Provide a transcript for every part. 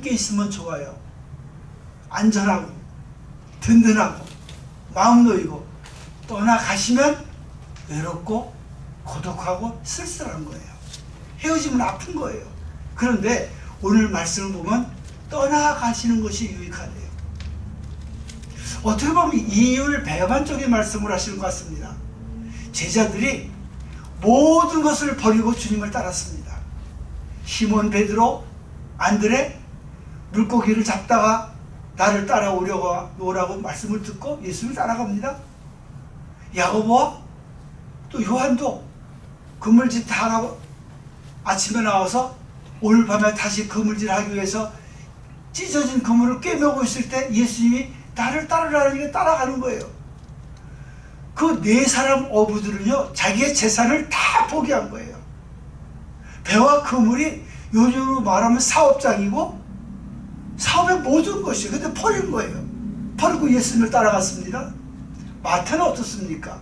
함께 있으면 좋아요. 안전하고 든든하고 마음 놓이고, 떠나가시면 외롭고 고독하고 쓸쓸한 거예요. 헤어지면 아픈 거예요. 그런데 오늘 말씀을 보면 떠나가시는 것이 유익하대요. 어떻게 보면 이율 배반적인 말씀을 하시는 것 같습니다. 제자들이 모든 것을 버리고 주님을 따랐습니다. 시몬, 베드로, 안드레, 물고기를 잡다가 나를 따라오라고 말씀을 듣고 예수를 따라갑니다. 야고보와 또 요한도 그물질 다 하고 아침에 나와서 오늘 밤에 다시 그물질 하기 위해서 찢어진 그물을 꿰매고 있을 때 예수님이 나를 따르라니까 따라가는 거예요. 그 네 사람 어부들은요, 자기의 재산을 다 포기한 거예요. 배와 그물이 요즘으로 말하면 사업장이고 사업의 모든 것이, 근데 버린 거예요. 버리고 예수님을 따라갔습니다. 마태는 어떻습니까?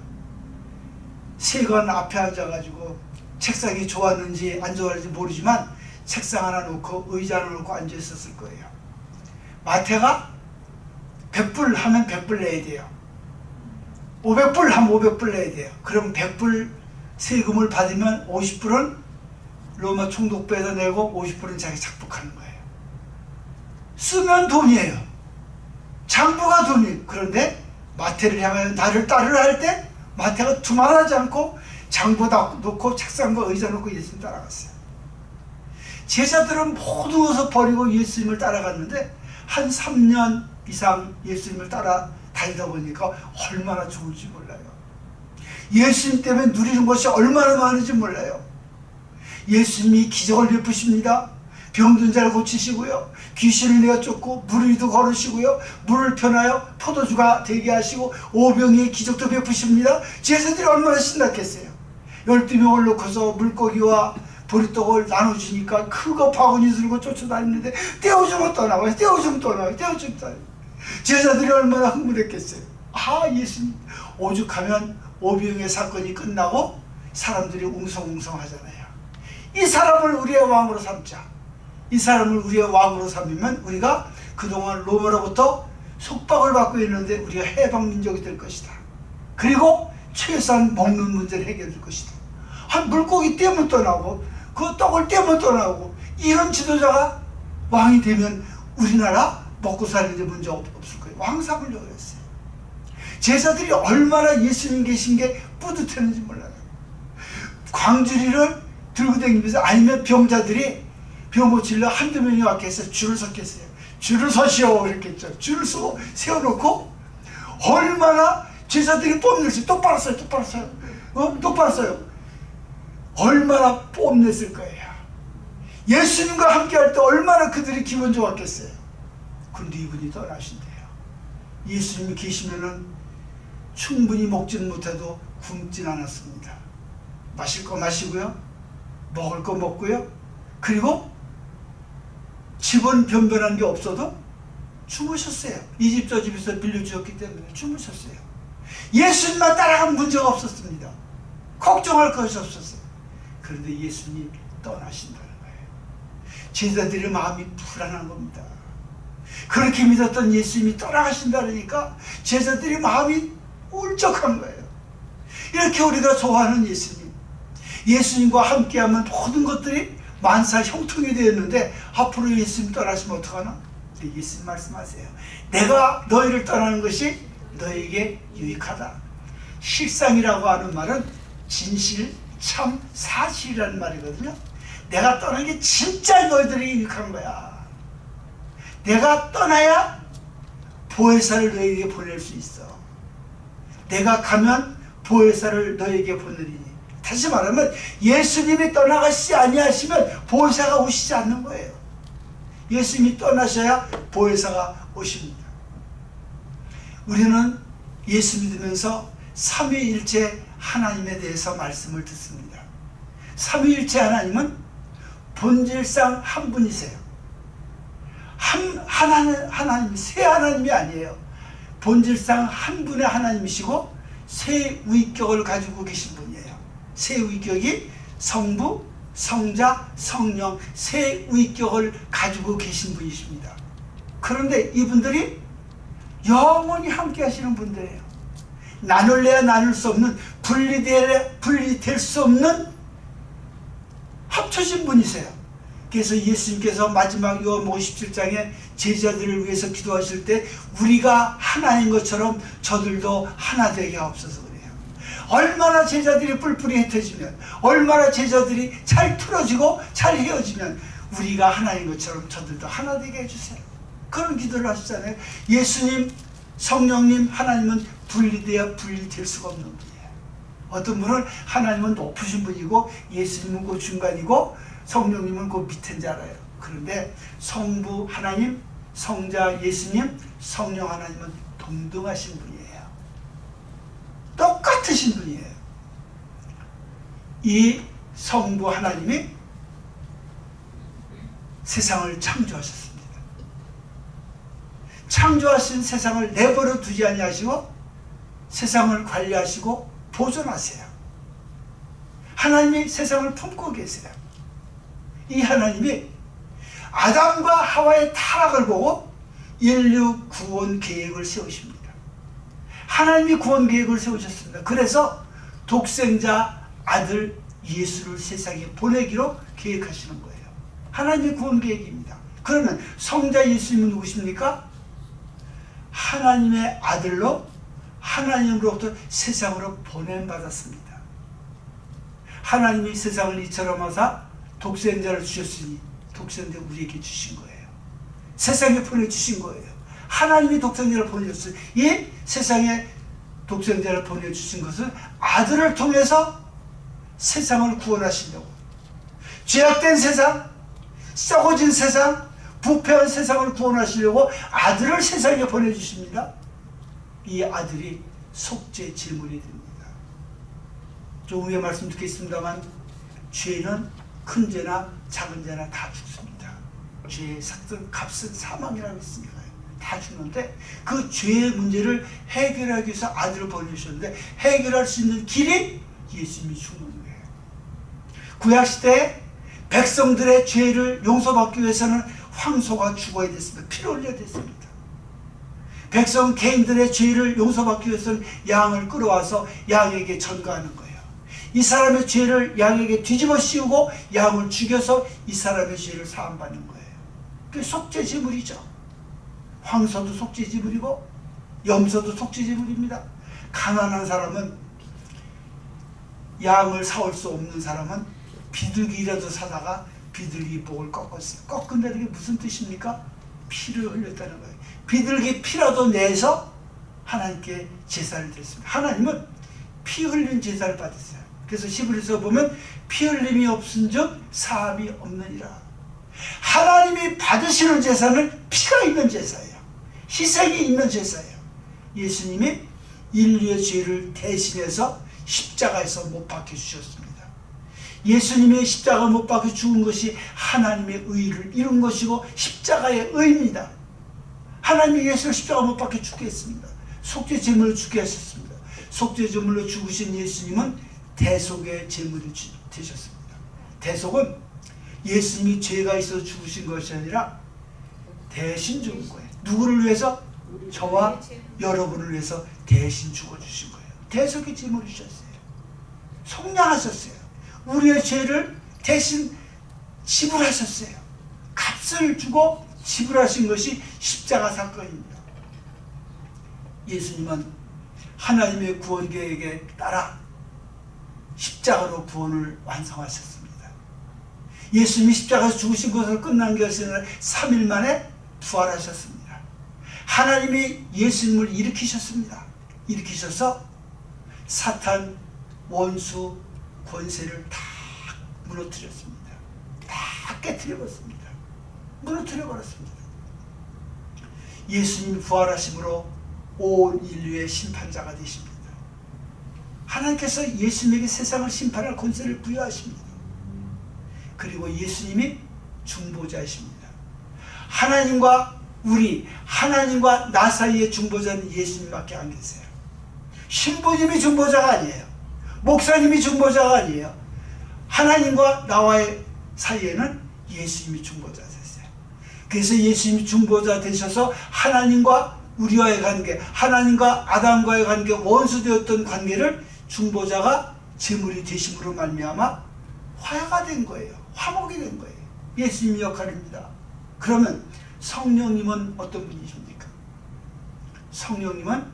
세관 앞에 앉아가지고 책상이 좋았는지 안 좋았는지 모르지만 책상 하나 놓고 의자 하나 놓고 앉아 있었을 거예요. 마태가 100불 하면 100불 내야 돼요. 500불 하면 500불 내야 돼요. 그럼 100불 세금을 받으면 50불은 로마 총독부에서 내고 50불은 자기 착복하는 거예요. 쓰면 돈이에요. 장부가 돈이에요. 그런데 마태를 향하여 나를 따르라 할 때 마태가 두말하지 않고 장부 다 놓고 책상과 의자 놓고 예수님 따라갔어요. 제자들은 모든 것을 버리고 예수님을 따라갔는데 한 3년 이상 예수님을 따라 다니다 보니까 얼마나 좋을지 몰라요. 예수님 때문에 누리는 것이 얼마나 많은지 몰라요. 예수님이 기적을 베푸십니다. 병든 자를 고치시고요, 귀신을 내어 쫓고 물 위도 걸으시고요, 물을 편하여 포도주가 되게 하시고 오병이의 기적도 베푸십니다. 제자들이 얼마나 신났겠어요. 12명을 놓고서 물고기와 보리떡을 나눠주니까 크고 바구니 들고 쫓아다니는데 떼어주면 떠나고 떼어주면 떠나고 떼어주면 떠나고, 제자들이 얼마나 흥분했겠어요. 아, 예수님 오죽하면 오병이의 사건이 끝나고 사람들이 웅성웅성 하잖아요. 이 사람을 우리의 왕으로 삼자. 이 사람을 우리의 왕으로 삼으면 우리가 그동안 로마로부터 속박을 받고 있는데 우리가 해방민족이 될 것이다. 그리고 최소한 먹는 문제를 해결될 것이다. 한 물고기 떼면 떠나고 그 떡을 떼면 떠나고, 이런 지도자가 왕이 되면 우리나라 먹고 사는 데 문제 없을 거예요. 왕 삼으려고 했어요. 제자들이 얼마나 예수님 계신 게 뿌듯했는지 몰라요. 광주리를 들고 다니면서, 아니면 병자들이 병 고치려 한두 명이 왔겠어요. 줄을 섰겠어요. 줄을 서시오 이랬겠죠. 줄을 세워놓고 얼마나 제자들이 뽐냈어요. 똑바로 써요. 똑바로 써요. 똑바로 써요. 얼마나 뽐냈을 거예요. 예수님과 함께 할 때 얼마나 그들이 기분 좋았겠어요. 근데 이분이 떠나신대요. 예수님이 계시면은 충분히 먹지는 못해도 굶진 않았습니다. 마실 거 마시고요, 먹을 거 먹고요, 그리고 집은 변변한 게 없어도 주무셨어요. 이 집 저 집에서 빌려주었기 때문에 주무셨어요. 예수님만 따라가면 문제가 없었습니다. 걱정할 것이 없었어요. 그런데 예수님이 떠나신다는 거예요. 제자들의 마음이 불안한 겁니다. 그렇게 믿었던 예수님이 떠나가신다니까 제자들의 마음이 울적한 거예요. 이렇게 우리가 좋아하는 예수님, 예수님과 함께하면 모든 것들이 만사 형통이 되었는데 앞으로 예수님 떠나시면 어떡하나? 예수님 말씀하세요. 내가 너희를 떠나는 것이 너에게 유익하다. 실상이라고 하는 말은 진실, 참, 사실이라는 말이거든요. 내가 떠나는 게 진짜 너희들이 유익한 거야. 내가 떠나야 보혜사를 너희에게 보낼 수 있어. 내가 가면 보혜사를 너희에게 보내리니. 다시 말하면 예수님이 떠나가시지 아니하시면 보혜사가 오시지 않는 거예요. 예수님이 떠나셔야 보혜사가 오십니다. 우리는 예수 믿으면서 삼위일체 하나님에 대해서 말씀을 듣습니다. 삼위일체 하나님은 본질상 한 분이세요. 하나님, 세 하나님이 아니에요. 본질상 한 분의 하나님이시고 세 위격을 가지고 계신 분이에요. 세 위격이 성부, 성자, 성령 세 위격을 가지고 계신 분이십니다. 그런데 이분들이 영원히 함께 하시는 분들이에요. 나눌래야 나눌 수 없는, 분리될 수 없는 합쳐진 분이세요. 그래서 예수님께서 마지막 요한복음 17장에 제자들을 위해서 기도하실 때 우리가 하나인 것처럼 저들도 하나 되게 하옵소서 그래요. 얼마나 제자들이 뿔뿔이 흩어지면, 얼마나 제자들이 잘 틀어지고 잘 헤어지면 우리가 하나인 것처럼 저들도 하나 되게 해주세요. 그런 기도를 하시잖아요. 예수님, 성령님, 하나님은 분리될 수가 없는 분이에요. 어떤 분은 하나님은 높으신 분이고 예수님은 그 중간이고 성령님은 그 밑인 줄 알아요. 그런데 성부 하나님, 성자 예수님, 성령 하나님은 동등하신 분이에요. 똑같으신 분이에요. 이 성부 하나님이 세상을 창조하셨습니다. 창조하신 세상을 내버려 두지 아니하시고 세상을 관리하시고 보존하세요. 하나님이 세상을 품고 계세요. 이 하나님이 아담과 하와의 타락을 보고 인류 구원 계획을 세우십니다. 하나님이 구원 계획을 세우셨습니다. 그래서 독생자 아들 예수를 세상에 보내기로 계획하시는 거예요. 하나님의 구원 계획입니다. 그러면 성자 예수님은 누구십니까? 하나님의 아들로 하나님으로부터 세상으로 보냄받았습니다. 하나님이 세상을 이처럼 하사 독생자를 주셨으니 독생자 우리에게 주신 거예요. 세상에 보내주신 거예요. 하나님이 독생자를 보내줬어요. 이 세상에 독생자를 보내주신 것은 아들을 통해서 세상을 구원하시려고, 죄악된 세상, 썩어진 세상, 부패한 세상을 구원하시려고 아들을 세상에 보내주십니다. 이 아들이 속죄 제물이 됩니다. 좀 위에 말씀 드리겠습니다만 죄는 큰 죄나 작은 죄나 다 죽습니다. 죄의 값은 사망이라고 했으니까요. 다 죽는데 그 죄의 문제를 해결하기 위해서 아들을 보내주셨는데 해결할 수 있는 길이 예수님이 죽는 거예요. 구약시대에 백성들의 죄를 용서받기 위해서는 황소가 죽어야 됐습니다. 피를 흘려야 됐습니다. 백성 개인들의 죄를 용서받기 위해서는 양을 끌어와서 양에게 전가하는 거예요. 이 사람의 죄를 양에게 뒤집어 씌우고 양을 죽여서 이 사람의 죄를 사함받는 거예요. 그게 속죄제물이죠. 황소도 속죄제물이고 염소도 속죄제물입니다. 가난한 사람은, 양을 사올 수 없는 사람은 비둘기라도 사다가 비둘기 목을 꺾었어요. 꺾은다는 게 무슨 뜻입니까? 피를 흘렸다는 거예요. 비둘기 피라도 내서 하나님께 제사를 드렸습니다. 하나님은 피 흘린 제사를 받으세요. 그래서 히브리서 보면 피 흘림이 없은즉 사함이 없느니라. 하나님이 받으시는 제사는 피가 있는 제사예요. 희생이 있는 제사예요. 예수님이 인류의 죄를 대신해서 십자가에서 못 박혀 주셨습니다. 예수님이 십자가 못 박혀 죽은 것이 하나님의 의를 이룬 것이고 십자가의 의입니다. 하나님이 예수를 십자가 못 박혀 죽게 했습니다. 속죄 제물로 죽게 하셨습니다. 속죄 제물로 죽으신 예수님은 대속의 제물이 되셨습니다. 대속은 예수님이 죄가 있어서 죽으신 것이 아니라 대신 죽은 거예요. 누구를 위해서? 저와 여러분을 위해서 대신 죽어주신 거예요. 대속의 제물을 주셨어요. 속량하셨어요. 우리의 죄를 대신 지불하셨어요. 값을 주고 지불하신 것이 십자가 사건입니다. 예수님은 하나님의 구원 계획에 따라 십자가로 구원을 완성하셨습니다. 예수님이 십자가에서 죽으신 것으로 끝난 것이 아니라 3일 만에 부활하셨습니다. 하나님이 예수님을 일으키셨습니다. 일으키셔서 사탄, 원수, 권세를 다 무너뜨렸습니다. 다 깨뜨려버렸습니다. 무너뜨려버렸습니다. 예수님 부활하심으로 온 인류의 심판자가 되십니다. 하나님께서 예수님에게 세상을 심판할 권세를 부여하십니다. 그리고 예수님이 중보자이십니다. 하나님과 하나님과 나 사이의 중보자는 예수님밖에 안 계세요. 신부님이 중보자가 아니에요. 목사님이 중보자가 아니에요. 하나님과 나와의 사이에는 예수님이 중보자 되세요. 그래서 예수님이 중보자 되셔서 하나님과 우리와의 관계, 하나님과 아담과의 관계, 원수되었던 관계를 중보자가 제물이 되심으로 말미암아 화해가 된 거예요. 화목이 된 거예요. 예수님의 역할입니다. 그러면 성령님은 어떤 분이십니까? 성령님은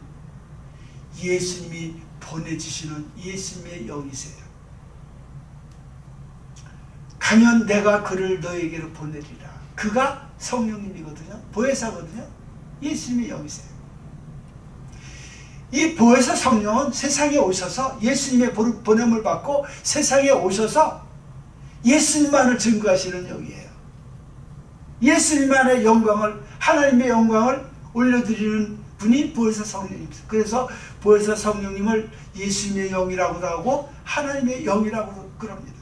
예수님이 보내주시는 예수님의 영이세요. 가면 내가 그를 너에게로 보내리라. 그가 성령님이거든요. 보혜사거든요. 예수님의 영이세요. 이 보혜사 성령은 세상에 오셔서 예수님의 보냄을 받고 세상에 오셔서 예수님만을 증거하시는 영이에요. 예수님만의 영광을, 하나님의 영광을 올려드리는 분이 보혜사 성령님이세요. 그래서 보혜사 성령님을 예수님의 영이라고도 하고 하나님의 영이라고도 그럽니다.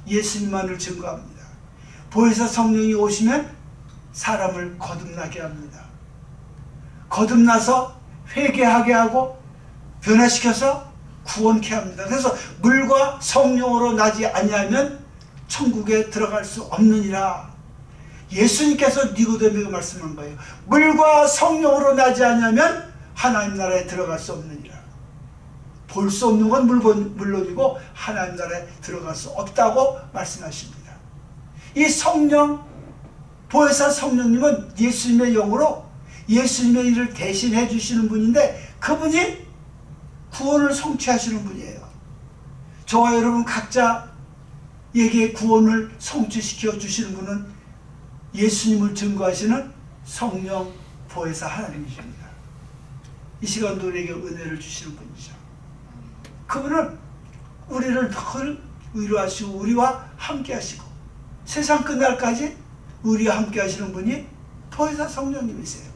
예수님만을 증거합니다. 보혜사 성령이 오시면 사람을 거듭나게 합니다. 거듭나서 회개하게 하고 변화시켜서 구원케 합니다. 그래서 물과 성령으로 나지 아니하면 천국에 들어갈 수 없느니라. 예수님께서 니고데모에게 말씀한 거예요. 물과 성령으로 나지 아니하면 하나님 나라에 들어갈 수 없느니라. 볼 수 없는 건 물론이고 하나님 나라에 들어갈 수 없다고 말씀하십니다. 이 성령, 보혜사 성령님은 예수님의 영으로 예수님의 일을 대신해 주시는 분인데 그분이 구원을 성취하시는 분이에요. 저와 여러분 각자에게 구원을 성취시켜 주시는 분은 예수님을 증거하시는 성령 보혜사 하나님이십니다. 이 시간도 우리에게 은혜를 주시는 분이죠. 그분은 우리를 늘 위로하시고 우리와 함께 하시고 세상 끝날까지 우리와 함께 하시는 분이 보혜사 성령님이세요.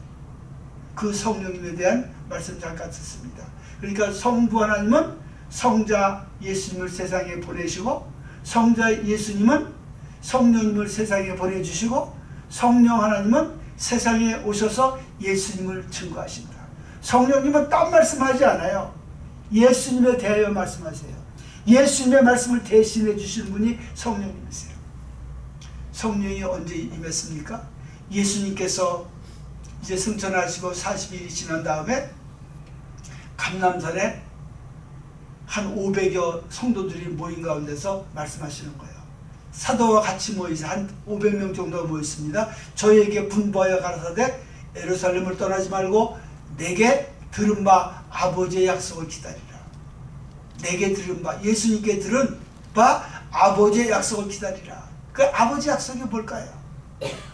그 성령님에 대한 말씀 잠깐 듣습니다. 그러니까 성부 하나님은 성자 예수님을 세상에 보내시고 성자 예수님은 성령님을 세상에 보내주시고 성령 하나님은 세상에 오셔서 예수님을 증거하십니다. 성령님은 딴 말씀하지 않아요. 예수님에 대하여 말씀하세요. 예수님의 말씀을 대신해 주시는 분이 성령님이세요. 성령이 언제 임했습니까? 예수님께서 이제 승천하시고 40일이 지난 다음에 감람산에 한 500여 성도들이 모인 가운데서 말씀하시는 거예요. 사도와 같이 모이자 한 500명 정도가 모였습니다. 저희에게 분부하여 가라사대 예루살렘을 떠나지 말고 내게 들은 바 아버지의 약속을 기다리라. 내게 들은 바, 예수님께 들은 바 아버지의 약속을 기다리라. 그 아버지 약속이 뭘까요?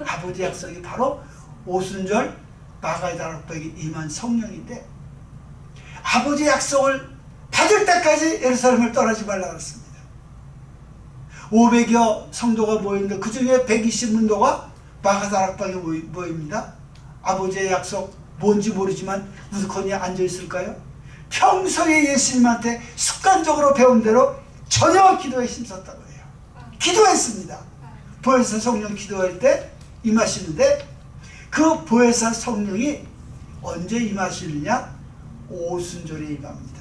아버지 약속이 바로 오순절 마가의 다락방에 임한 성령인데 아버지의 약속을 받을 때까지 예루살렘을 떠나지 말라 그랬습니다. 500여 성도가 모였는데 그 중에 120문도가 마가 다락방에 모입니다. 아버지의 약속 뭔지 모르지만 우두커니 앉아있을까요? 평소에 예수님한테 습관적으로 배운 대로 전혀 기도에 힘썼다고 해요. 기도했습니다. 보혜사 성령 기도할 때 임하시는데 그 보혜사 성령이 언제 임하시느냐? 오순절에 임합니다.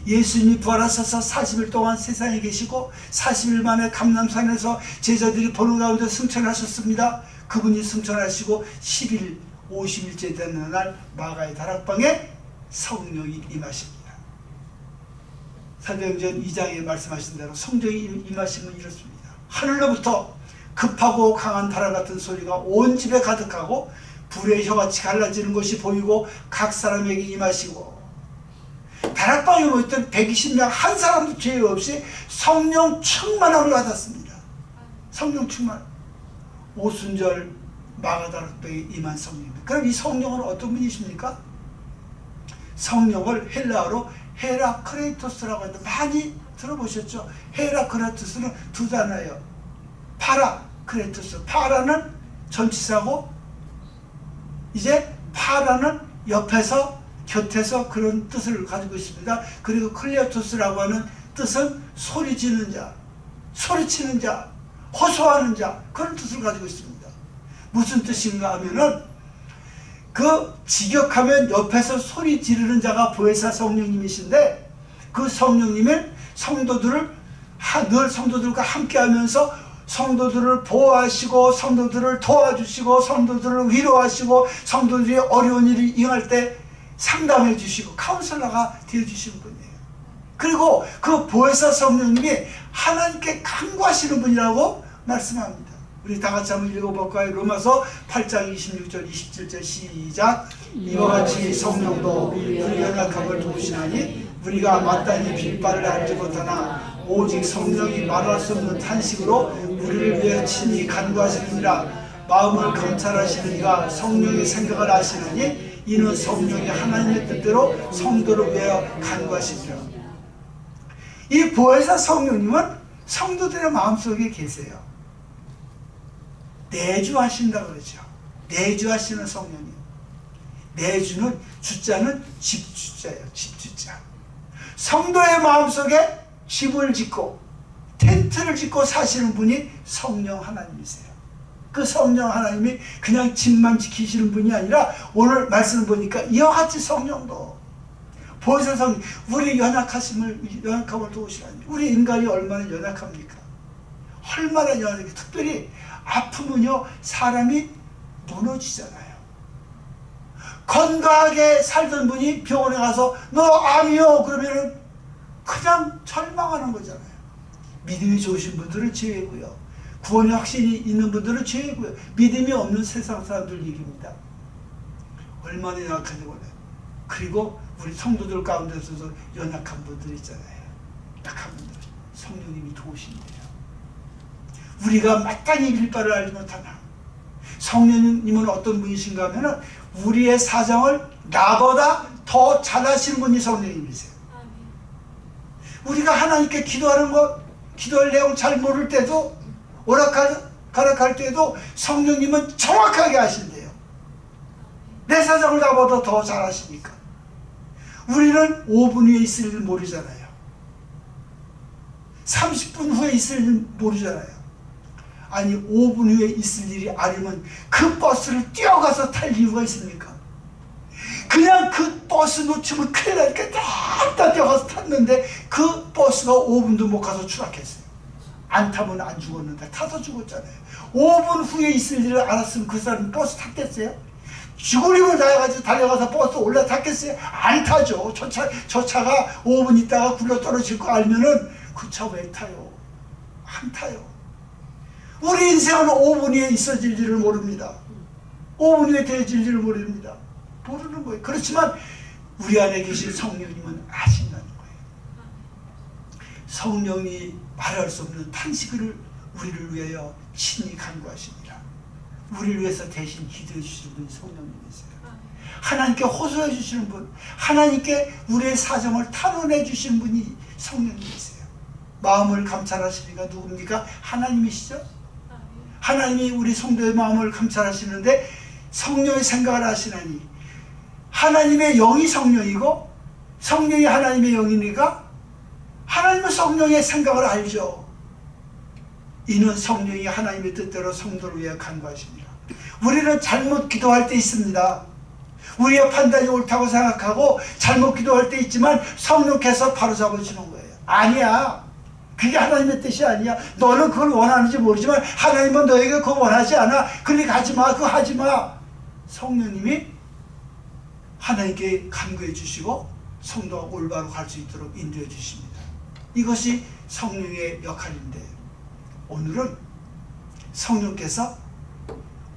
예수님이 부활하셔서 40일 동안 세상에 계시고 40일 만에 감람산에서 제자들이 보는 가운데 승천하셨습니다. 그분이 승천하시고 10일 50일째 되는 날 마가의 다락방에 성령이 임하십니다. 사도행전 2장에 말씀하신 대로 성령이 임하시면 이렇습니다. 하늘로부터 급하고 강한 바람 같은 소리가 온 집에 가득하고 불의 혀같이 갈라지는 것이 보이고 각 사람에게 임하시고 다락방에 모였던 120명 한 사람도 죄 없이 성령 충만함을 받았습니다. 성령 충만. 오순절 마가다락방에 임한 성령입니다. 그럼 이 성령은 어떤 분이십니까? 성령을 헬라어로 헤라크레이토스라고 하는데 많이 들어보셨죠? 헤라크레이토스는 두 단어예요. 파라크레이토스. 파라는 전치사고 이제 파라는 옆에서 곁에서 그런 뜻을 가지고 있습니다. 그리고 클레토스라고 하는 뜻은 소리지는 자, 소리치는 자, 호소하는 자, 그런 뜻을 가지고 있습니다. 무슨 뜻인가 하면은 그 직역하면 옆에서 소리 지르는 자가 보혜사 성령님이신데 그 성령님은 성도들을 늘 성도들과 함께하면서 성도들을 보호하시고 성도들을 도와주시고 성도들을 위로하시고 성도들이 어려운 일이 임할 때 상담해 주시고 카운슬러가 되어주시는 분이에요. 그리고 그 보혜사 성령님이 하나님께 간구하시는 분이라고 말씀합니다. 우리 다 같이 한번 읽어볼까요? 로마서 8장 26절 27절 시작. 이와 같이 성령도 우리 연약함을 도우시나니 우리가 마땅히 빌바를 알지 못하나 오직 성령이 말할 수 없는 탄식으로 우리를 위해 친히 간구하시느니라. 마음을 감찰하시는 이가 성령의 생각을 아시느니 이는 성령이 하나님의 뜻대로 성도를 위하여 간구하시니라. 이 보혜사 성령님은 성도들의 마음속에 계세요. 내주하신다 그러죠. 내주하시는 성령님. 내주는 주자는 집주자예요. 집주자. 성도의 마음속에 집을 짓고 텐트를 짓고 사시는 분이 성령 하나님이세요. 그 성령 하나님이 그냥 집만 지키시는 분이 아니라 오늘 말씀을 보니까 이와 같이 성령도 보혜사 성령, 우리 연약함을 도우시라니. 우리 인간이 얼마나 연약합니까? 얼마나 연약해. 특별히 아프면요 사람이 무너지잖아요. 건강하게 살던 분이 병원에 가서 너 암이요 그러면은 그냥 절망하는 거잖아요. 믿음이 좋으신 분들은 제외고요. 구원의 확신이 있는 분들은 제외고요. 믿음이 없는 세상 사람들 얘기입니다. 얼마나 연약한지 몰라요. 그리고 우리 성도들 가운데서도 연약한 분들 있잖아요. 약한 분들 성령님이 도우신대요. 우리가 마땅히 빌바를 알지 못하나. 성령님은 어떤 분이신가 하면은 우리의 사정을 나보다 더 잘하시는 분이 성령님이세요. 우리가 하나님께 기도하는 것, 기도할 내용 잘 모를 때도 오락가락할 때도 성령님은 정확하게 하신대요. 내 사정을 나보다 더 잘하시니까. 우리는 5분 후에 있을 일 모르잖아요. 30분 후에 있을 일 모르잖아요. 아니 5분 후에 있을 일이 아니면 그 버스를 뛰어가서 탈 이유가 있습니까? 그냥 그 버스 놓치면 큰일 나니까 딱 뛰어가서 탔는데 그 버스가 5분도 못 가서 추락했어요. 안 타면 안 죽었는데 타서 죽었잖아요. 5분 후에 있을 일을 알았으면 그 사람이 버스 탔겠어요? 죽을 힘을 다해가지고 달려가서 버스 올라탔겠어요? 안 타죠. 저 차가 5분 있다가 굴러 떨어질 거 알면은 그 차 왜 타요? 안 타요. 우리 인생은 5분 후에 있어질 일을 모릅니다. 5분 후에 되어질 일을 모릅니다. 모르는 거예요. 그렇지만 우리 안에 계신 성령님은 아신다는 거예요. 성령이 말할 수 없는 탄식을 우리를 위하여 친히 간구하시니라. 우리를 위해서 대신 기도해 주시는 분이 성령님이세요. 하나님께 호소해 주시는 분, 하나님께 우리의 사정을 탄원해 주시는 분이 성령님이세요. 마음을 감찰하시니까 누굽니까? 하나님이시죠. 하나님이 우리 성도의 마음을 감찰하시는데 성령의 생각을 하시나니 하나님의 영이 성령이고 성령이 하나님의 영이니까 하나님은 성령의 생각을 알죠. 이는 성령이 하나님의 뜻대로 성도를 위해 간구하십니다. 우리는 잘못 기도할 때 있습니다. 우리의 판단이 옳다고 생각하고 잘못 기도할 때 있지만 성령께서 바로잡아주는 거예요. 아니야. 그게 하나님의 뜻이 아니야. 너는 그걸 원하는지 모르지만 하나님은 너에게 그거 원하지 않아. 그러니까 하지마. 그거 하지마. 성령님이 하나님께 간구해 주시고 성도가 올바로 갈 수 있도록 인도해 주십니다. 이것이 성령의 역할인데 오늘은 성령께서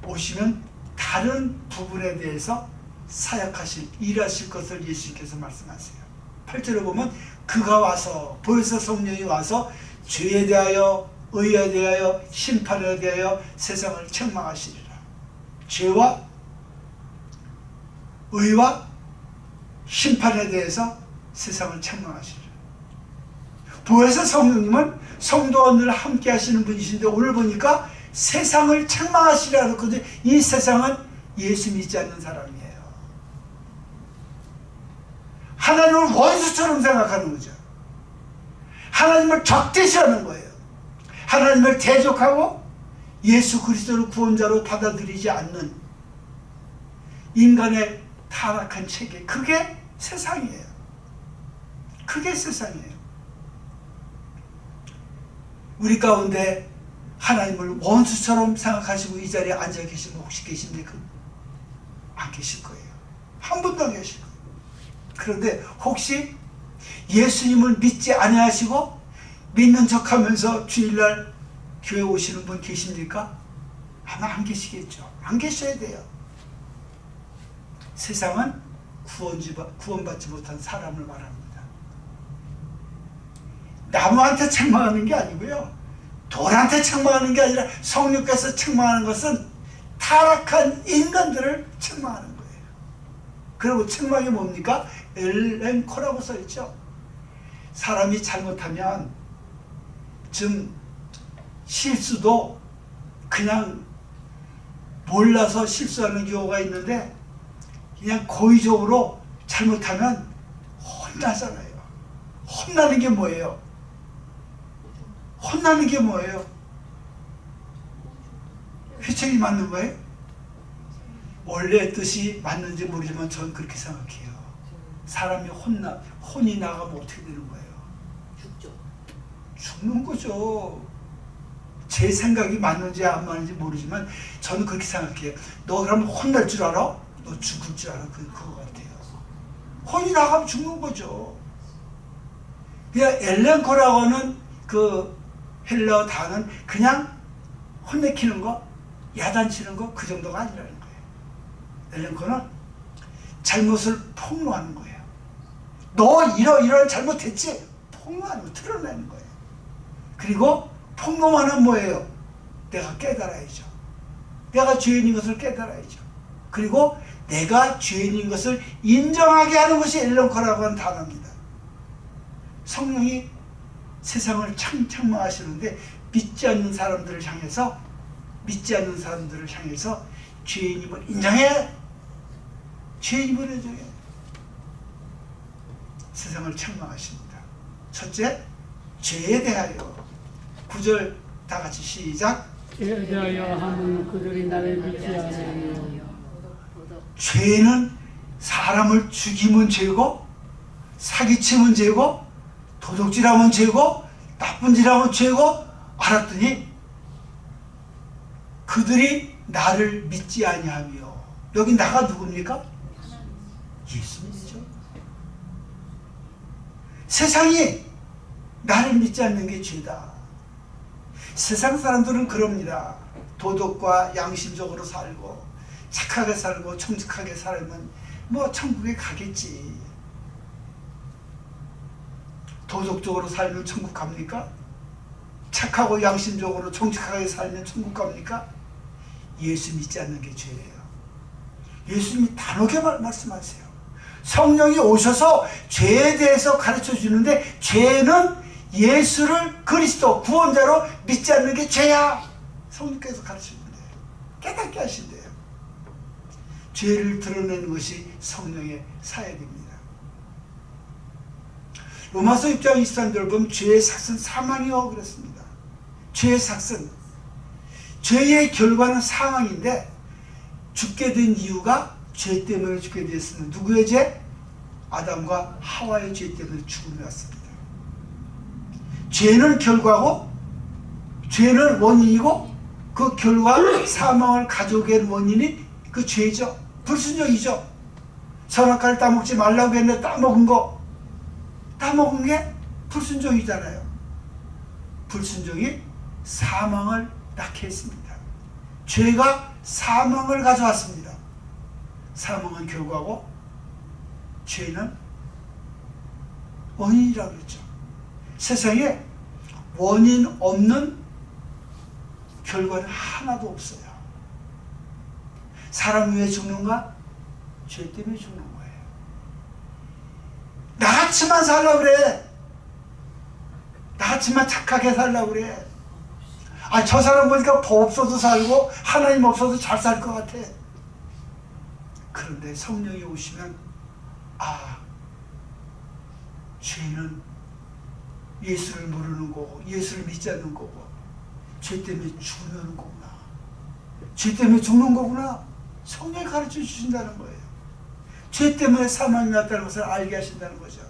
오시면 다른 부분에 대해서 사역하실, 일하실 것을 예수님께서 말씀하세요. 8절에 보면 그가 와서, 보혜사 성령이 와서 죄에 대하여, 의에 대하여, 심판에 대하여 세상을 책망하시리라. 죄와 의와 심판에 대해서 세상을 책망하시리라. 보혜사 성령님은 성도와 늘 함께 하시는 분이신데 오늘 보니까 세상을 책망하시리라 그러거든요. 이 세상은 예수 믿지 않는 사람이에요. 하나님을 원수처럼 생각하는 거죠. 하나님을 적대시하는 거예요. 하나님을 대적하고 예수 그리스도를 구원자로 받아들이지 않는 인간의 타락한 체계, 그게 세상이에요. 그게 세상이에요. 우리 가운데 하나님을 원수처럼 생각하시고 이 자리에 앉아 계신 분 혹시 계십니까? 안 계실 거예요. 한 분도 안 계실 거예요. 그런데 혹시 예수님을 믿지 아니하시고 믿는 척하면서 주일날 교회 오시는 분 계십니까? 아마 안 계시겠죠. 안 계셔야 돼요. 세상은 구원받지 못한 사람을 말합니다. 나무한테 책망하는 게 아니고요, 돌한테 책망하는 게 아니라 성령께서 책망하는 것은 타락한 인간들을 책망하는 거예요. 그리고 책망이 뭡니까? 엘렌코라고 써있죠. 사람이 잘못하면 좀 실수도 그냥 몰라서 실수하는 경우가 있는데 그냥 고의적으로 잘못하면 혼나잖아요. 혼나는 게 뭐예요? 혼나는 게 뭐예요? 회책이 맞는 거예요? 원래 뜻이 맞는지 모르지만 저는 그렇게 생각해요. 사람이 혼이 나가면 어떻게 되는 거예요? 죽는 거죠. 제 생각이 맞는지 안 맞는지 모르지만 저는 그렇게 생각해요. 너 그러면 혼날 줄 알아? 너 죽을 줄 알아? 그거 같아요. 혼이 나가면 죽는 거죠. 그냥 엘렌코라고 하는 그 헬라어 단어는 그냥 혼내키는 거, 야단치는 거, 그 정도가 아니라는 거예요. 엘렌코는 잘못을 폭로하는 거예요. 너 이런 잘못했지? 폭로하는 거, 드러내는 거예요. 그리고 폭로하는 뭐예요? 내가 깨달아야죠. 내가 죄인인 것을 깨달아야죠. 그리고 내가 죄인인 것을 인정하게 하는 것이 엘렌코라고 하는 단어입니다. 성령이 세상을 창망하시는데 믿지 않는 사람들을 향해서 죄인임을 인정해. 죄인임을 인정해. 세상을 책망하십니다. 첫째, 죄에 대하여. 9절 다 같이 시작. 죄에 대하여 하는 그들이 나를 믿지 않으며. 죄는 사람을 죽이면 죄고, 사기치면 죄고, 도둑질하면 죄고, 나쁜 짓하면 죄고 알았더니 그들이 나를 믿지 아니하며. 여기 나가 누굽니까? 예수님이죠. 세상이 나를 믿지 않는 게 죄다. 세상 사람들은 그럽니다. 도덕과 양심적으로 살고 착하게 살고 정직하게 살면 뭐 천국에 가겠지. 도덕적으로 살면 천국 갑니까? 착하고 양심적으로 정직하게 살면 천국 갑니까? 예수 믿지 않는 게 죄예요. 예수님이 단호하게 말씀하세요. 성령이 오셔서 죄에 대해서 가르쳐 주는데 죄는 예수를 그리스도 구원자로 믿지 않는 게 죄야. 성령께서 가르치는데 깨닫게 하신대요. 죄를 드러내는 것이 성령의 사역입니다. 로마서 6장 23절 보면 죄의 삭은 사망이요 그랬습니다. 죄의 삭은, 죄의 결과는 사망인데 죽게 된 이유가 죄 때문에 죽게 되었습니다. 누구의 죄? 아담과 하와의 죄 때문에 죽음이 왔습니다. 죄는 결과고, 죄는 원인이고, 그 결과 사망을 가져오게 한 원인이 그 죄죠. 불순종이죠. 선악과를 따먹지 말라고 했는데 따먹은 게 불순종이잖아요. 불순종이 사망을 낳게 했습니다. 죄가 사망을 가져왔습니다. 사망은 결과고 죄는 원인이라고 했죠. 세상에 원인 없는 결과는 하나도 없어요. 사람이 왜 죽는가? 죄 때문에 죽는 거예요. 나같이만 살려고 그래. 나같이만 착하게 살려고 그래. 아, 저 사람 보니까 법 없어도 살고 하나님 없어도 잘 살 것 같아. 그런데 성령이 오시면 죄는 예수를 모르는 거고 예수를 믿지 않는 거고 죄 때문에 죽는 거구나. 죄 때문에 죽는 거구나. 성령이 가르쳐 주신다는 거예요. 죄 때문에 사망이 났다는 것을 알게 하신다는 거죠.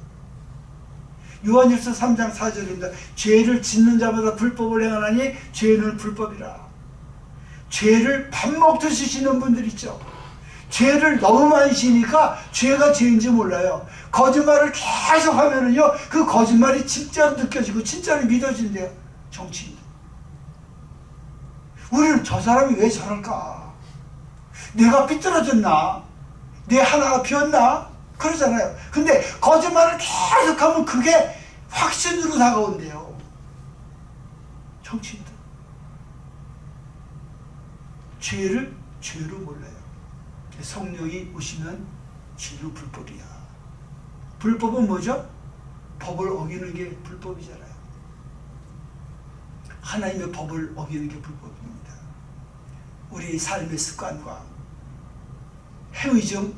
요한일서 3장 4절입니다. 죄를 짓는 자마다 불법을 행하나니 죄는 불법이라. 죄를 밥 먹듯이 지는 분들 있죠. 죄를 너무 많이 지니까 죄가 죄인지 몰라요. 거짓말을 계속 하면은요, 그 거짓말이 진짜로 느껴지고 진짜로 믿어진대요. 정치인들. 우리는 저 사람이 왜 저럴까? 내가 삐뚤어졌나? 내 하나가 비었나? 그러잖아요. 근데 거짓말을 계속하면 그게 확신으로 다가온대요. 정치인들. 죄를 죄로 몰라요. 성령이 오시면 죄는 불법이야. 불법은 뭐죠? 법을 어기는 게 불법이잖아요. 하나님의 법을 어기는 게 불법입니다. 우리 삶의 습관과 행위 중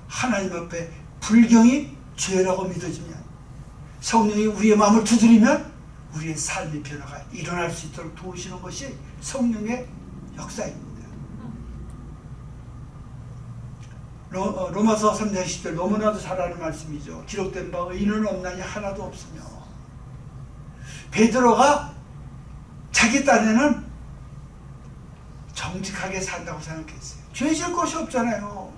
하나님 앞에 불경이 죄라고 믿어지면, 성령이 우리의 마음을 두드리면 우리의 삶의 변화가 일어날 수 있도록 도우시는 것이 성령의 역사입니다. 로마서 3장 10절 너무나도 잘 아는 말씀이죠. 기록된 바 의인은 없나니 하나도 없으며. 베드로가 자기 딴에는 정직하게 산다고 생각했어요. 죄 질 것이 없잖아요.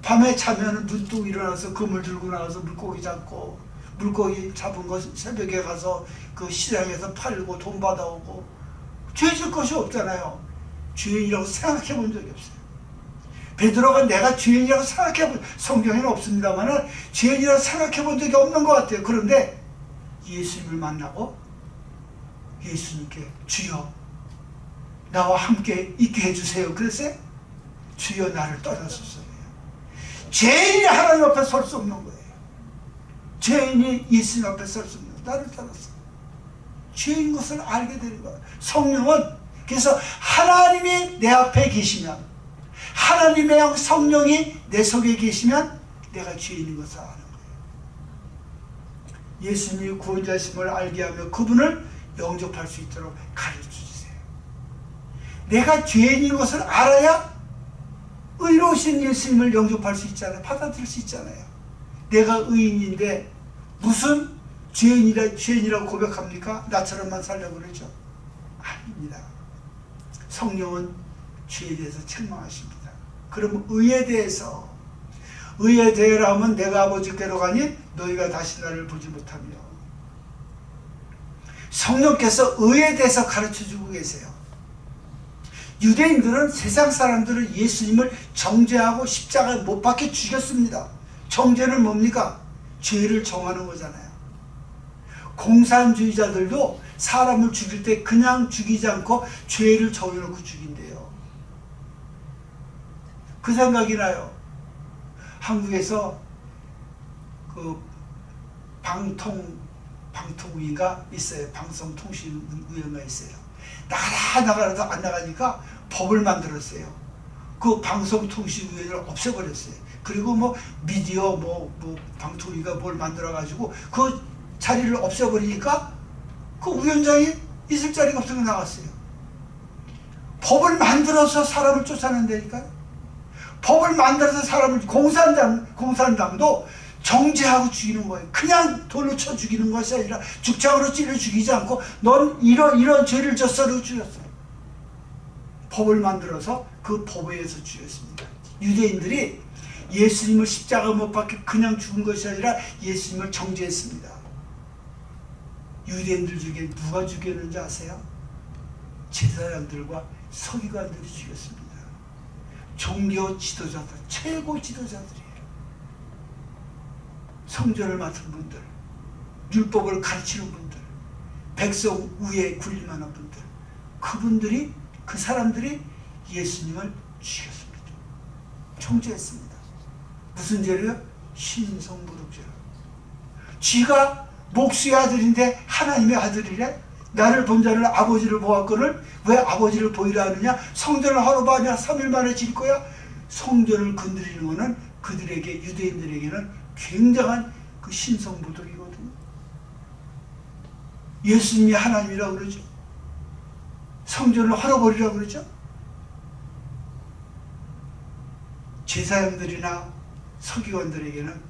밤에 자면 눈 뜨고 일어나서 그물 들고 나가서 물고기 잡고, 물고기 잡은 거 새벽에 가서 그 시장에서 팔고 돈 받아오고, 죄 질 것이 없잖아요. 죄인이라고 생각해 본 적이 없어요. 베드로가 내가 죄인이라고 생각해본, 성경에는 없습니다만 죄인이라고 생각해본 적이 없는 것 같아요. 그런데 예수님을 만나고 예수님께 주여 나와 함께 있게 해주세요. 그랬어요. 주여 나를 떠나소서. 죄인이 하나님 앞에 설 수 없는 거예요. 죄인이 예수님 앞에 설 수 없는 거예요. 나를 떠났어. 죄인 것을 알게 되는 거예요. 성령은 그래서 하나님이 내 앞에 계시면, 하나님의 성령이 내 속에 계시면 내가 죄인인 것을 아는 거예요. 예수님이 구원자심을 알게 하며 그분을 영접할 수 있도록 가르쳐 주세요. 내가 죄인인 것을 알아야 의로우신 예수님을 영접할 수 있잖아요. 받아들일 수 있잖아요. 내가 의인인데 무슨 죄인이라고 고백합니까? 나처럼만 살려고 그러죠? 아닙니다. 성령은 죄에 대해서 책망하십니다. 그럼 의에 대하여 하면 내가 아버지께로 가니 너희가 다시 나를 보지 못하며. 성령께서 의에 대해서 가르쳐주고 계세요. 유대인들은, 세상 사람들은 예수님을 정죄하고 십자가에 못 박혀 죽였습니다. 정죄는 뭡니까? 죄를 정하는 거잖아요. 공산주의자들도 사람을 죽일 때 그냥 죽이지 않고 죄를 정해놓고 죽인대요. 그 생각이 나요. 한국에서 그 방통위가 있어요. 방송통신위원회가 있어요. 나가라도 안 나가니까 법을 만들었어요. 그 방송통신위원회를 없애버렸어요. 그리고 뭐 미디어 방통위가 뭘 만들어가지고 그 자리를 없애버리니까 그 위원장이 있을 자리가 없어서 나갔어요. 법을 만들어서 사람을 쫓아낸다니까요. 법을 만들어서 사람을, 공산당도 정죄하고 죽이는 거예요. 그냥 돌로 쳐 죽이는 것이 아니라 죽창으로 찔러 죽이지 않고 넌 이런 죄를 졌어로 죽였어요. 법을 만들어서 그 법에 의해서 죽였습니다. 유대인들이 예수님을 십자가 못 박혀 그냥 죽은 것이 아니라 예수님을 정죄했습니다. 유대인들 중에 누가 죽였는지 아세요? 제사장들과 서기관들이 죽였습니다. 종교 지도자들, 최고 지도자들이에요. 성전을 맡은 분들, 율법을 가르치는 분들, 백성 위에 군림하는 분들, 그 사람들이 예수님을 죽였습니다. 정죄했습니다. 무슨 죄로요? 신성모독죄로. 쥐가 목수의 아들인데 하나님의 아들이래? 나를 본 자를 아버지를 보았거늘 왜 아버지를 보이라 하느냐? 성전을 하루 만에 3일 만에 질 거야? 성전을 건드리는 것은 그들에게, 유대인들에게는 굉장한 그 신성모독이거든요. 예수님이 하나님이라고 그러죠. 성전을 헐어버리라고 그러죠. 제사장들이나 서기관들에게는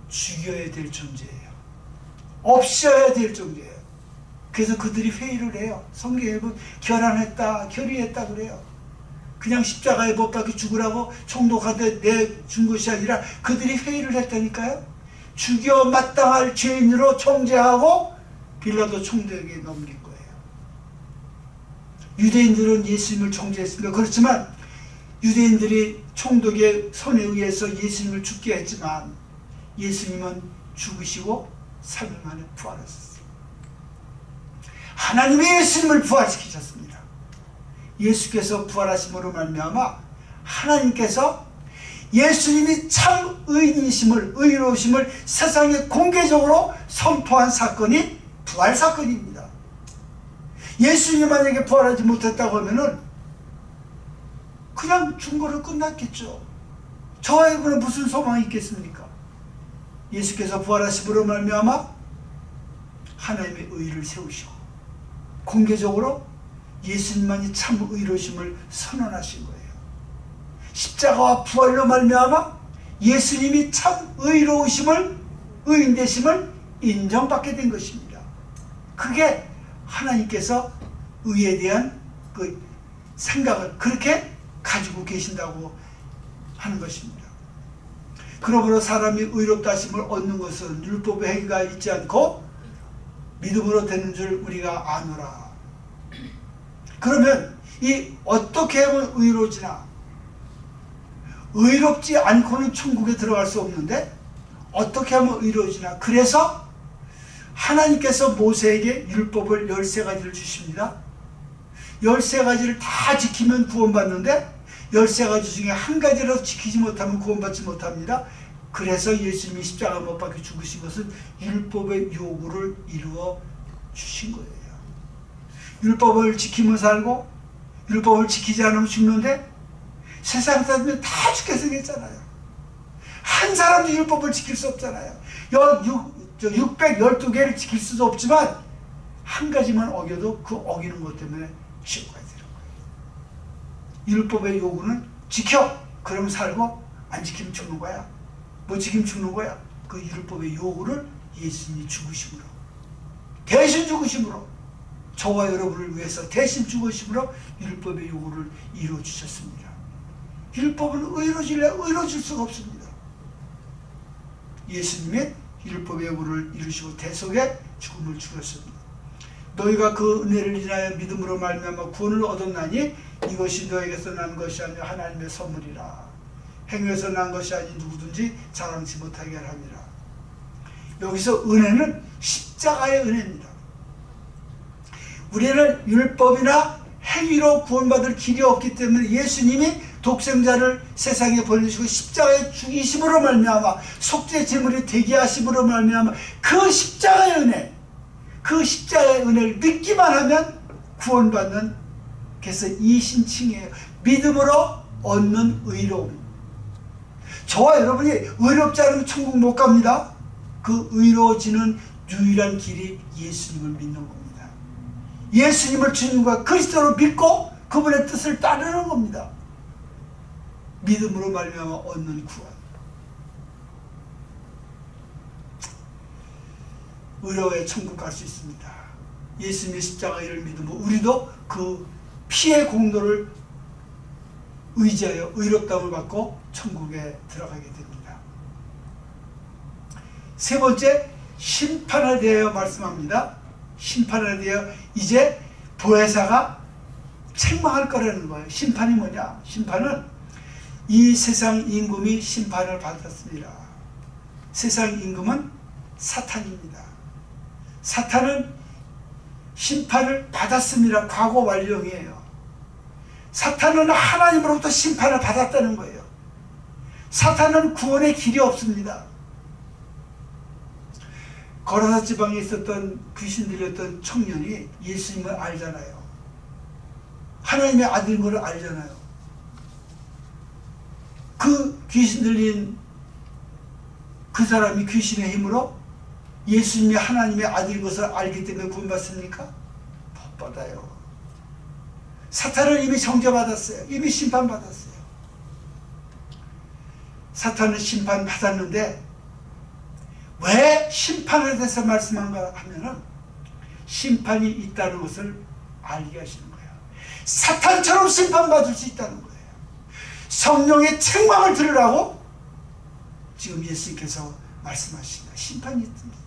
죽여야 될 존재예요. 없어야 될 정도예요. 그래서 그들이 회의를 해요. 성경에 보면 결안했다, 결의했다 그래요. 그냥 십자가에 못 박혀 죽으라고 총독한테 내준 것이 아니라 그들이 회의를 했다니까요. 죽여 마땅할 죄인으로 총재하고 빌라도 총독에게 넘긴 거예요. 유대인들은 예수님을 총재했습니다. 그렇지만 유대인들이 총독의 손에 의해서 예수님을 죽게 했지만 예수님은 죽으시고 3일 만에 부활하셨어요. 하나님이 예수님을 부활시키셨습니다. 예수께서 부활하심으로 말미암아 하나님께서 예수님이 참 의인이심을, 의로우심을 세상에 공개적으로 선포한 사건이 부활 사건입니다. 예수님이 만약에 부활하지 못했다고 하면은 그냥 중고로 끝났겠죠. 저와 여러분은 무슨 소망이 있겠습니까? 예수께서 부활하심으로 말미암아 하나님의 의를 세우시고 공개적으로 예수님만이 참 의로우심을 선언하신 거예요. 십자가와 부활로 말미암아 예수님이 참 의로우심을, 의인되심을 인정받게 된 것입니다. 그게 하나님께서 의에 대한 그 생각을 그렇게 가지고 계신다고 하는 것입니다. 그러므로 사람이 의롭다 하심을 얻는 것은 율법의 행위가 있지 않고 믿음으로 되는 줄 우리가 아노라. 그러면 이 어떻게 하면 의로워지나? 의롭지 않고는 천국에 들어갈 수 없는데 어떻게 하면 의로워지나? 그래서 하나님께서 모세에게 율법을 13가지를 주십니다. 13가지를 다 지키면 구원받는데 13가지 중에 한 가지라도 지키지 못하면 구원받지 못합니다. 그래서 예수님이 십자가 못 박혀 죽으신 것은 율법의 요구를 이루어 주신 거예요. 율법을 지키면 살고 율법을 지키지 않으면 죽는데 세상 사람들이 다 죽게 생겼잖아요. 한 사람도 율법을 지킬 수 없잖아요. 612개를 지킬 수도 없지만 한 가지만 어겨도 그 어기는 것 때문에 지옥 가야 되는 거예요. 율법의 요구는 지켜! 그러면 살고 안 지키면 죽는 거야. 못 지키면 죽는 거야. 그 율법의 요구를 예수님이 죽으심으로, 대신 죽으심으로, 저와 여러분을 위해서 대신 죽으심으로 율법의 요구를 이루어 주셨습니다. 율법은 의로워질 수가 없습니다. 예수님의 율법의 요구를 이루시고 대속의 죽음을 죽였습니다. 너희가 그 은혜를 인하여 믿음으로 말미암아 구원을 얻었나니 이것이 너에게서 난 것이 아니라 하나님의 선물이라. 행위에서 난 것이 아닌 누구든지 자랑치 못하게 하리라. 여기서 은혜는 십자가의 은혜입니다. 우리는 율법이나 행위로 구원받을 길이 없기 때문에 예수님이 독생자를 세상에 보내주시고 십자가에 죽이심으로 말미암아 속죄 제물이 되게 하심으로 말미암아 그 십자가의 은혜, 그 십자가의 은혜를 믿기만 하면 구원받는, 그래서 이신칭이에요. 믿음으로 얻는 의로움. 저와 여러분이 의롭지 않으면 천국 못 갑니다. 그 의로워지는 유일한 길이 예수님을 믿는 겁니다. 예수님을 주님과 그리스도로 믿고 그분의 뜻을 따르는 겁니다. 믿음으로 말미암아 얻는 구원. 의로워야 천국 갈 수 있습니다. 예수님의 십자가 일을 믿으면 우리도 그 피의 공로를 의지하여 의롭다움을 받고 천국에 들어가게 됩니다. 세 번째, 심판에 대하여 말씀합니다. 심판에 대하여 이제 보혜사가 책망할 거라는 거예요. 심판이 뭐냐? 심판은 이 세상 임금이 심판을 받았습니다. 세상 임금은 사탄입니다. 사탄은 심판을 받았습니다. 과거 완료형이에요. 사탄은 하나님으로부터 심판을 받았다는 거예요. 사탄은 구원의 길이 없습니다. 거라사 지방에 있었던 귀신들이었던 청년이 예수님을 알잖아요. 하나님의 아들인 것을 알잖아요. 그 귀신 들린 그 사람이 귀신의 힘으로 예수님이 하나님의 아들인 것을 알기 때문에 구원받습니까? 못 받아요. 사탄은 이미 정죄받았어요. 이미 심판받았어요. 사탄은 심판받았는데 왜 심판에 대해서 말씀한가 하면은 심판이 있다는 것을 알게 하시는 거예요. 사탄처럼 심판받을 수 있다는 거예요. 성령의 책망을 들으라고 지금 예수님께서 말씀하십니다. 심판이 있습니다.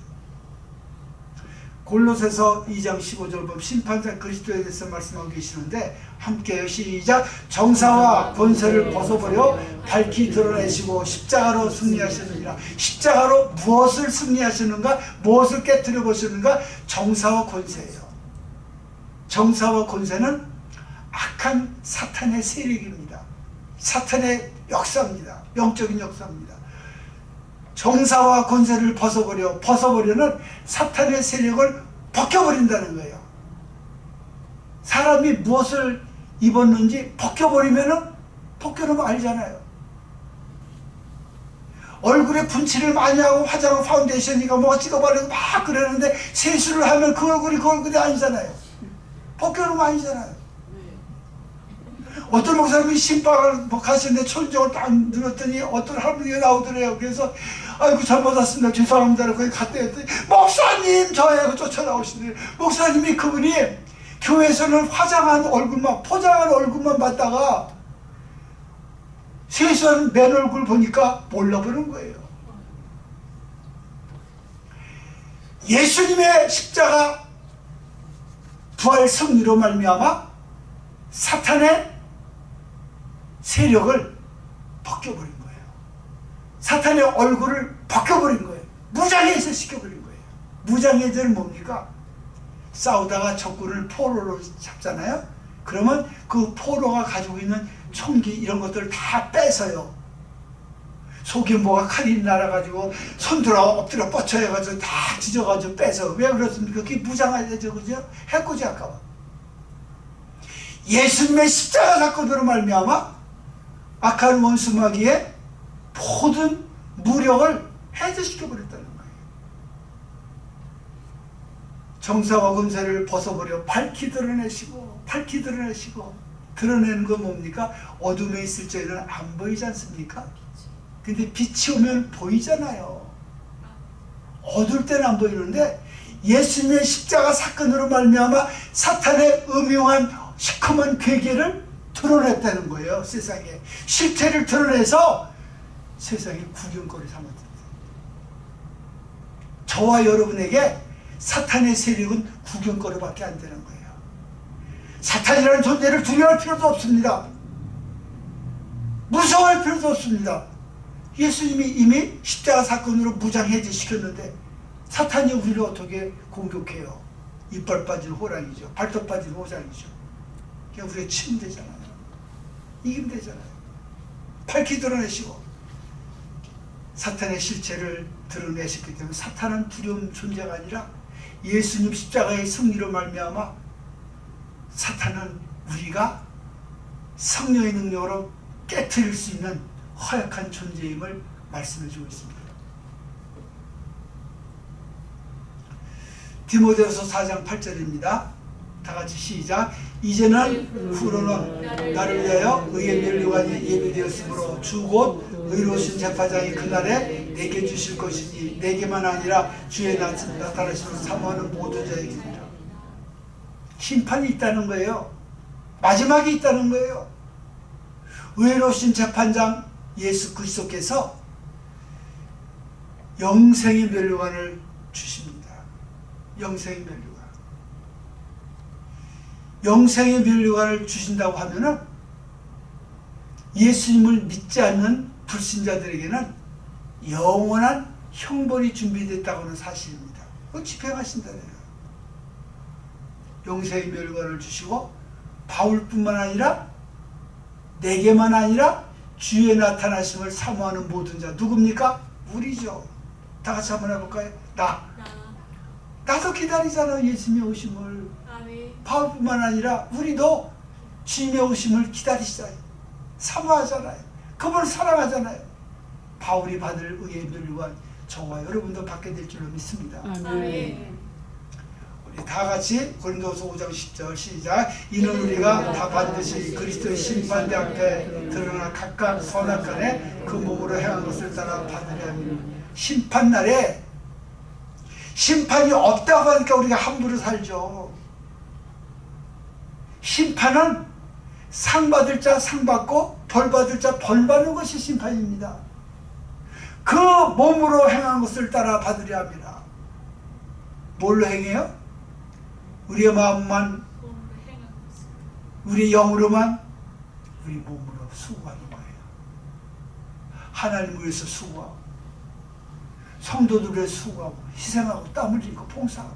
골로새서 2장 15절 보면 심판자 그리스도에 대해서 말씀하고 계시는데 함께요. 시작. 정사와 권세를 벗어버려 밝히 드러내시고 십자가로 승리하시느니라. 십자가로 무엇을 승리하시는가? 무엇을 깨뜨려 보시는가? 정사와 권세예요. 정사와 권세는 악한 사탄의 세력입니다. 사탄의 역사입니다. 영적인 역사입니다. 정사와 권세를 벗어버려는 사탄의 세력을 벗겨버린다는 거예요. 사람이 무엇을 입었는지 벗겨놓으면 알잖아요. 얼굴에 분칠을 많이 하고 화장을 파운데이션이가 뭐 찍어바르고 막 그러는데 세수를 하면 그 얼굴이 아니잖아요. 벗겨놓으면 아니잖아요. 어떤 목사님이 신방을 가시는데 천정을 딱 눌렀더니 어떤 할머니가 나오더래요. 그래서 아이고 잘못 왔습니다. 죄송합니다. 거기 갔다 했더니 목사님 저예요. 쫓아나오시더래요. 목사님이 그분이 교회에서는 화장한 얼굴만 포장한 얼굴만 봤다가 세수한 맨 얼굴 보니까 몰라보는 거예요. 예수님의 십자가 부활 승리로 말미암아 사탄의 세력을 벗겨버린 거예요. 사탄의 얼굴을 벗겨버린 거예요. 무장해제 시켜버린 거예요. 무장해제는 뭡니까? 싸우다가 적군을 포로로 잡잖아요. 그러면 그 포로가 가지고 있는 총기 이런 것들을 다 뺏어요. 속에 뭐가 칼이 날아가지고 손들어 엎드려 뻗쳐해가지고 다 찢어가지고 뺏어. 왜 그렇습니까? 그게 무장해제죠. 그죠? 해코지 아까워. 예수님의 십자가 사건으로 말미암아 악한 원수 마귀의 모든 무력을 해제시켜버렸다는 거예요. 정사와 권세를 벗어버려 밝히 드러내시고 드러내는 건 뭡니까? 어둠에 있을 적에는 안 보이지 않습니까? 근데 빛이 오면 보이잖아요. 어두울 때는 안 보이는데 예수님의 십자가 사건으로 말미암아 사탄의 음흉한 시커먼 괴계를 드러냈다는 거예요. 세상에 실체를 드러내서 세상에 구경거리 삼았습니다. 저와 여러분에게 사탄의 세력은 구경거리밖에 안 되는 거예요. 사탄이라는 존재를 두려워할 필요도 없습니다. 무서워할 필요도 없습니다. 예수님이 이미 십자가 사건으로 무장해제 시켰는데 사탄이 우리를 어떻게 공격해요? 이빨 빠진 호랑이죠. 발톱 빠진 호장이죠. 그냥 우리가 치면 되잖아요. 이기면 되잖아요. 밝히 드러내시고 사탄의 실체를 드러내셨기 때문에 사탄은 두려운 존재가 아니라 예수님 십자가의 승리로 말미암아 사탄은 우리가 성령의 능력으로 깨트릴 수 있는 허약한 존재임을 말씀해 주고 있습니다. 디모데후서 4장 8절입니다. 다 같이 시작. 이제는 후로는 나를 위하여 의의 면류관이 예비되었으므로 주 곧 의로우신 재판장이 그날에 내게 주실 것이니 내게만 아니라 주의 나타나심을 사모하는 모든 자에게니라. 심판이 있다는 거예요. 마지막이 있다는 거예요. 의로우신 재판장 예수 그리스도께서 영생의 면류관을 주십니다. 영생의 면류관. 영생의 면류관을 주신다고 하면은 예수님을 믿지 않는 불신자들에게는 영원한 형벌이 준비됐다고 하는 사실입니다. 그거 집행하신다네요. 영생의 면류관을 주시고 바울뿐만 아니라 내게만 아니라 주의 나타나심을 사모하는 모든 자. 누굽니까? 우리죠. 다 같이 한번 해볼까요? 나도 기다리잖아요. 예수님의 오심을. 바울뿐만 아니라 우리도 주님의 오심을 기다리시잖아요. 사모하잖아요. 그분을 사랑하잖아요. 바울이 받을 의의 면류관 저와 여러분도 받게 될 줄로 믿습니다. 아멘. 우리 다 같이 고린도서 5장 10절 시작. 이는 우리가 다 반드시 그리스도의 심판대 앞에 드러나 각각 선악간에 그 몸으로 행한 것을 따라 받으려 합니다. 심판날에 심판이 없다고 하니까 우리가 함부로 살죠. 심판은 상 받을 자 상 받고 벌 받을 자 벌 받는 것이 심판입니다. 그 몸으로 행한 것을 따라 받으려 합니다. 뭘로 행해요? 우리의 마음만, 우리 영으로만, 우리 몸으로 수고하는 거예요. 하나님을 위해서 수고하고, 성도들을 위해서 수고하고, 희생하고, 땀 흘리고, 봉사하고,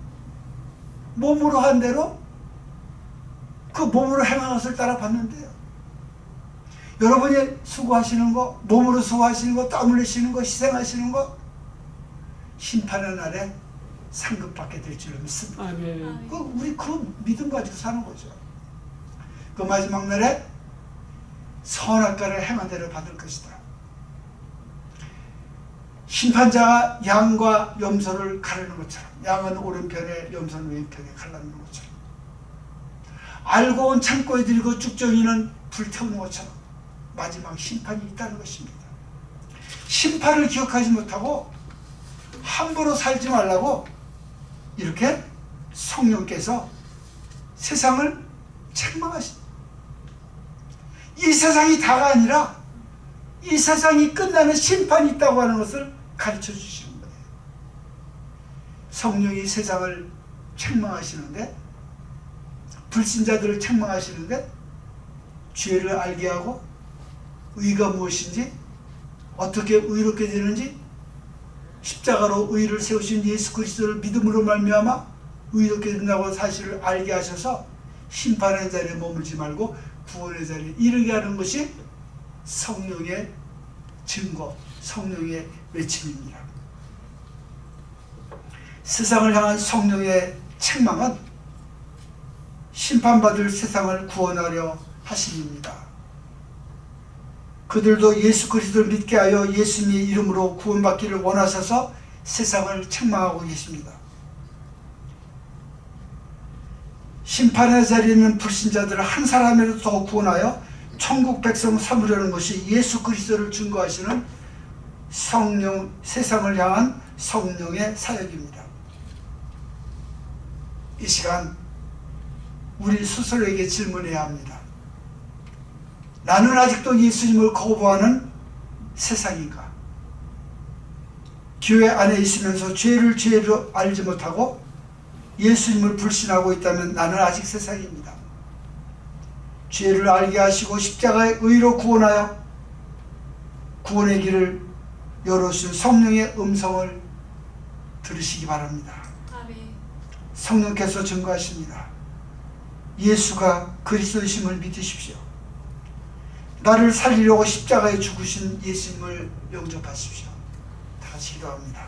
몸으로 한 대로 그 몸으로 행한 것을 따라 받는데요. 여러분이 수고하시는 거, 몸으로 수고하시는 거, 땀 흘리시는 거, 희생하시는 거, 심판의 날에 상급받게 될 줄로 믿습니다. 아멘. 우리 그 믿음 가지고 사는 거죠. 그 마지막 날에 선악과를 행한 대로 받을 것이다. 심판자가 양과 염소를 가르는 것처럼, 양은 오른편에 염소는 왼편에 갈라놓는 것처럼, 알고 온 창고에 들고 쭉정이는 불태우는 것처럼 마지막 심판이 있다는 것입니다. 심판을 기억하지 못하고 함부로 살지 말라고 이렇게 성령께서 세상을 책망하십니다. 이 세상이 다가 아니라 이 세상이 끝나는 심판이 있다고 하는 것을 가르쳐 주시는 거예요. 성령이 세상을 책망하시는데, 불신자들을 책망하시는데, 죄를 알게 하고 의가 무엇인지, 어떻게 의롭게 되는지, 십자가로 의를 세우신 예수 그리스도를 믿음으로 말미암아 의롭게 된다고 사실을 알게 하셔서 심판의 자리에 머물지 말고 구원의 자리에 이르게 하는 것이 성령의 증거, 성령의 외침입니다. 세상을 향한 성령의 책망은 심판받을 세상을 구원하려 하심입니다. 그들도 예수 그리스도를 믿게 하여 예수님의 이름으로 구원받기를 원하셔서 세상을 책망하고 계십니다. 심판의 자리에 있는 불신자들을 한 사람이라도 더 구원하여 천국 백성 삼으려는 것이 예수 그리스도를 증거하시는 성령, 세상을 향한 성령의 사역입니다. 이 시간 우리 스스로에게 질문해야 합니다. 나는 아직도 예수님을 거부하는 세상인가? 교회 안에 있으면서 죄를 알지 못하고 예수님을 불신하고 있다면 나는 아직 세상입니다. 죄를 알게 하시고 십자가의 의로 구원하여 구원의 길을 열어주신 성령의 음성을 들으시기 바랍니다. 성령께서 증거하십니다. 예수가 그리스도이심을 믿으십시오. 나를 살리려고 십자가에 죽으신 예수님을 영접하십시오. 다 같이 기도합니다.